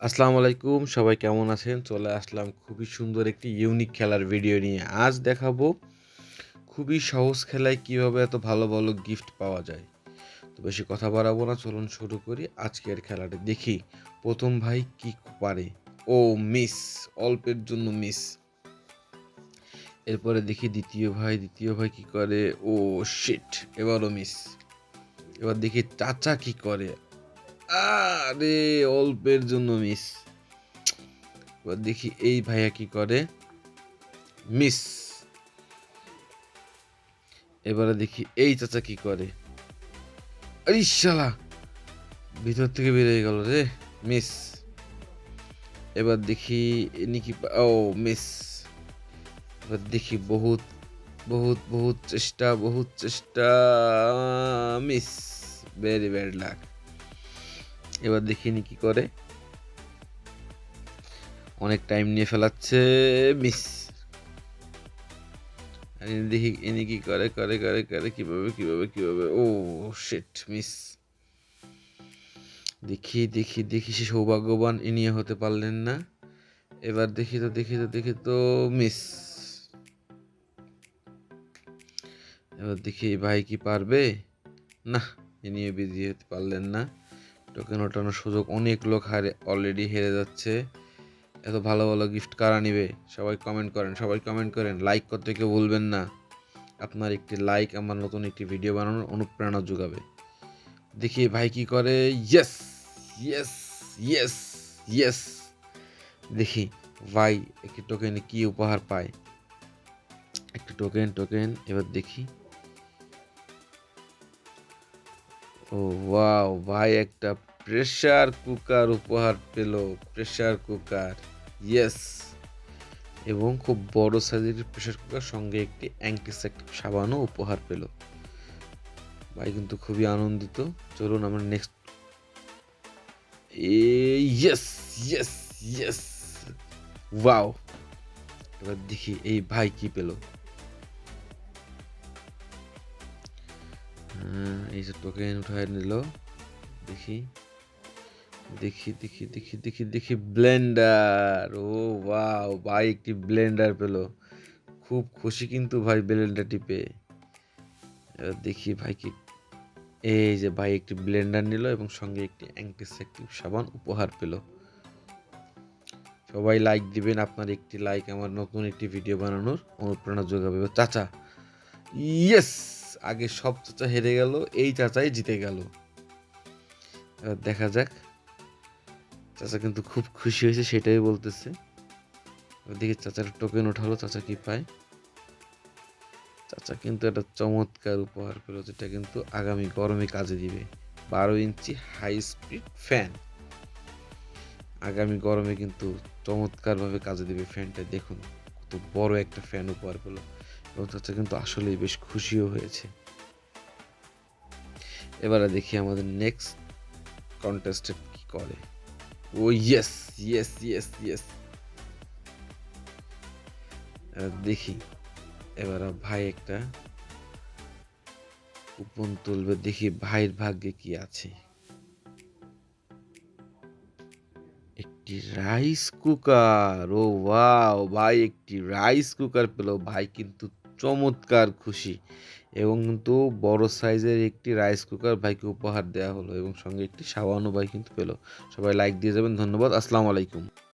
আসসালামু আলাইকুম, সবাই কেমন আছেন? চলে আসলাম খুবই সুন্দর একটি ইউনিক খেলার ভিডিও নিয়ে। আজ দেখাবো খুবই সহজ খেলায় কিভাবে এত ভালো ভালো গিফট পাওয়া যায়। তো বেশি কথা বাড়াবো না, চলুন শুরু করি আজকের খেলাটা। দেখি প্রথম ভাই কি পারে। ও মিস, অল্পের জন্য মিস। এরপরে দেখি দ্বিতীয় ভাই কি করে। ও শিট, এবারও মিস। এবার দেখি চাচা কি করে। আরে অল্পের জন্য মিস। এবার দেখি এই ভাইয়া কি করে। মিস। এবারে দেখি এই চাচা কি করে। আরে শালা, ভিতর থেকে বেরিয়ে গেল রে। মিস। এবার দেখি ইনি কি ও মিস। এবার দেখি বহুত বহুত বহুত চেষ্টা মিস। Very bad luck. এবার দেখি ইনি কি করে। অনেক টাইম নিয়ে ফেলাচ্ছে। মিস। আর ইনি দেখি ইনি কি করে করে করে করে কিভাবে ও শিট মিস। দেখি সে সৌভাগ্যবান ইনিয়ে হতে পারলেন না। এবার দেখি তো মিস। এবার দেখি ভাই কি পারবে। না, ইনিয়ে বিজি হতে পারলেন না। টোকেন ওঠানোর সুযোগ, অনেক লোক অলরেডি হেরে যাচ্ছে। এত ভালো ভালো গিফট কারা নিবে? সবাই কমেন্ট করেন, লাইক করতে কেউ ভুলবেন না। আপনার একটি লাইক আমার নতুন একটি ভিডিও বানানোর অনুপ্রেরণা যোগাবে। দেখি ভাই কি করে। Yes yes yes yes. দেখি ভাই একটি টোকেনে কি উপহার পায়। একটি টোকেন এবার দেখি। ও ওয়াও, ভাই একটা প্রেসার কুকার উপহার পেল। Pressure cooker, yes. এবং খুব বড় সাইজের প্রেসার কুকার, সঙ্গে একটি অ্যান্টিসেপ্টিক সাবানও উপহার পেল। ভাই কিন্তু খুবই আনন্দিত। চলুন আমরা next. Yes yes yes, wow. এবার দেখি এই ভাই কি পেল। এই যে টোকেন উঠায় নিল। দেখি দেখি ব্লেন্ডার। ও ওয়াও, ভাই একটি ব্লেন্ডার পেল। খুব খুশি কিন্তু ভাই ব্লেন্ডারটি পেয়ে। এবার দেখি ভাই কি। এই যে ভাই একটি ব্লেন্ডার নিল এবং সঙ্গে একটি অ্যান্টিসেপ্টিক সাবান উপহার পেল। সবাই লাইক দিবেন, আপনার একটি লাইক আমার নতুন একটি ভিডিও বানানোর অনুপ্রেরণা যোগাবে। চাচা, ইয়েস। আগে সব চাচা হেরে গেল, এই চাচাই জিতে গেল। এবার দেখা যাক। চাচা কিন্তু খুব খুশি হয়েছে, সেটাই বলতেছে। ওদিকে চাচার টোকেন উঠালো, চাচা কি পায়। চাচা কিন্তু একটা চমৎকার উপহার পেল, যেটা কিন্তু আগামী গরমে কাজে দিবে। 12 ইঞ্চি হাই স্পিড ফ্যান। আগামী গরমে কিন্তু চমৎকারভাবে কাজে দিবে ফ্যানটা। দেখুন কত বড় একটা ফ্যান উপহার পেল, এবং চাচা কিন্তু আসলেই বেশ খুশিও হয়েছে। এবারে দেখি আমাদের নেক্সট কন্টেস্টেন্ট কি করে। ও ইয়েস ইয়েস ইয়েস ইয়েস। দেখি এবার ভাই একটা কুপন তুলবে। দেখি ভাইয়ের ভাগ্যে কি আছে। একটি রাইস কুকার। ও ওয়াও, ভাই একটি রাইস কুকার পেল। ভাই কিন্তু চমৎকার খুশি, এবং কিন্তু বড় সাইজের একটি রাইস কুকার ভাইকে উপহার দেওয়া হলো, এবং সঙ্গে একটি সাবানও ভাই কিন্তু পেল। সবাই লাইক দিয়ে যাবেন। ধন্যবাদ। আসসালামু আলাইকুম।